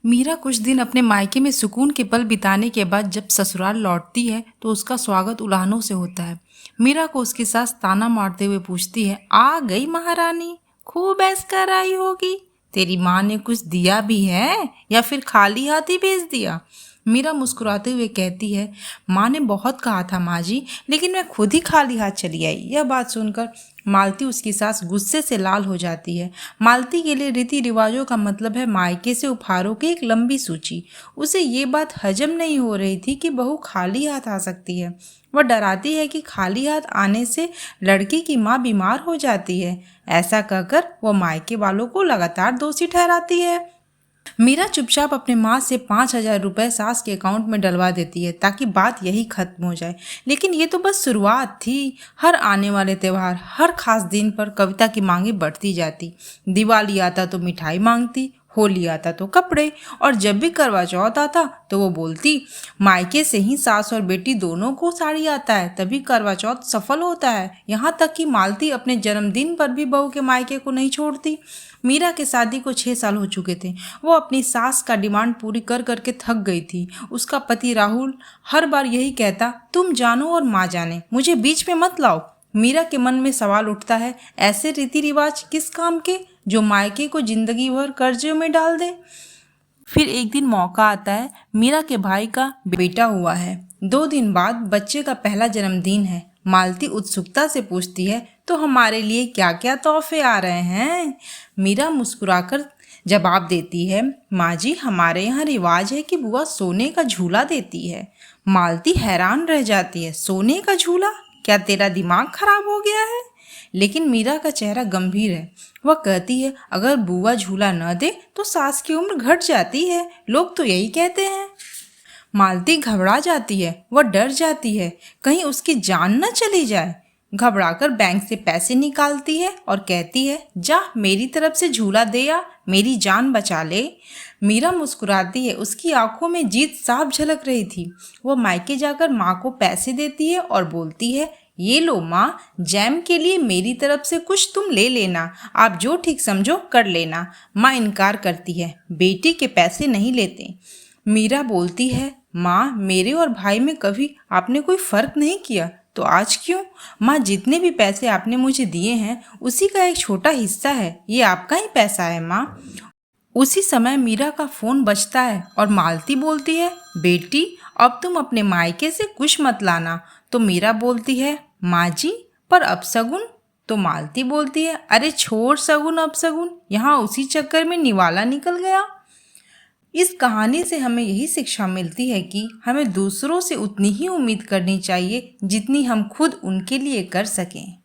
मीरा कुछ दिन अपने मायके में सुकून के पल बिताने के बाद जब ससुराल लौटती है तो उसका स्वागत उल्हानों से होता है। मीरा को उसकी सास ताना मारते हुए पूछती है, आ गई महारानी, खूब ऐश कर आई होगी। तेरी माँ ने कुछ दिया भी है या फिर खाली हाथ ही भेज दिया? मीरा मुस्कुराते हुए कहती है, माँ ने बहुत कहा था माँ जी, लेकिन मैं खुद ही खाली हाथ चली आई। यह बात सुनकर मालती उसकी सास गुस्से से लाल हो जाती है। मालती के लिए रीति रिवाजों का मतलब है मायके से उपहारों की एक लंबी सूची। उसे ये बात हजम नहीं हो रही थी कि बहू खाली हाथ आ सकती है। वह डराती है कि खाली हाथ आने से लड़की की माँ बीमार हो जाती है। ऐसा कहकर वह मायके वालों को लगातार दोषी ठहराती है। मीरा चुपचाप अपने माँ से 5,000 रुपये सास के अकाउंट में डलवा देती है ताकि बात यही खत्म हो जाए। लेकिन ये तो बस शुरुआत थी। हर आने वाले त्यौहार, हर खास दिन पर कविता की मांगें बढ़ती जाती। दिवाली आता तो मिठाई मांगती, होली आता तो कपड़े, और जब भी करवा चौथ आता तो वो बोलती, मायके से ही सास और बेटी दोनों को साड़ी आता है, तभी करवा चौथ सफल होता है। यहाँ तक कि मालती अपने जन्मदिन पर भी बहू के मायके को नहीं छोड़ती। मीरा के शादी को 6 साल हो चुके थे। वो अपनी सास का डिमांड पूरी कर करके थक गई थी। उसका पति राहुल हर बार यही कहता, तुम जानो और माँ जाने, मुझे बीच में मत लाओ। मीरा के मन में सवाल उठता है, ऐसे रीति रिवाज किस काम के जो मायके को जिंदगी भर कर्जे में डाल दे। फिर एक दिन मौका आता है। मीरा के भाई का बेटा हुआ है। 2 दिन बाद बच्चे का पहला जन्मदिन है। मालती उत्सुकता से पूछती है, तो हमारे लिए क्या क्या तोहफे आ रहे हैं? मीरा मुस्कुराकर जवाब देती है, माँ जी, हमारे यहाँ रिवाज है कि बुआ सोने का झूला देती है। मालती हैरान रह जाती है, सोने का झूला? क्या तेरा दिमाग खराब हो गया है? लेकिन मीरा का चेहरा गंभीर है। वह कहती है, अगर बुआ झूला न दे तो सास की उम्र घट जाती है, लोग तो यही कहते हैं। मालती घबरा जाती है। वह डर जाती है, कहीं उसकी जान न चली जाए। घबराकर बैंक से पैसे निकालती है और कहती है, जा मेरी तरफ से झूला दे या मेरी जान बचा ले। मीरा मुस्कुराती है। उसकी आंखों में जीत साफ झलक रही थी। वह मायके जाकर माँ को पैसे देती है और बोलती है, ये लो माँ, जैम के लिए मेरी तरफ से कुछ तुम ले लेना, आप जो ठीक समझो कर लेना। माँ इनकार करती है, बेटी के पैसे नहीं लेते। मीरा बोलती है, माँ, मेरे और भाई में कभी आपने कोई फर्क नहीं किया, तो आज क्यों? माँ, जितने भी पैसे आपने मुझे दिए हैं उसी का एक छोटा हिस्सा है, ये आपका ही पैसा है माँ। उसी समय मीरा का फोन बजता है और मालती बोलती है, बेटी, अब तुम अपने मायके से कुछ मत लाना। तो मीरा बोलती है, माँ जी, पर अपशगुन? तो मालती बोलती है, अरे छोड़ सगुन अपशगुन, यहाँ उसी चक्कर में निवाला निकल गया। इस कहानी से हमें यही शिक्षा मिलती है कि हमें दूसरों से उतनी ही उम्मीद करनी चाहिए जितनी हम खुद उनके लिए कर सकें।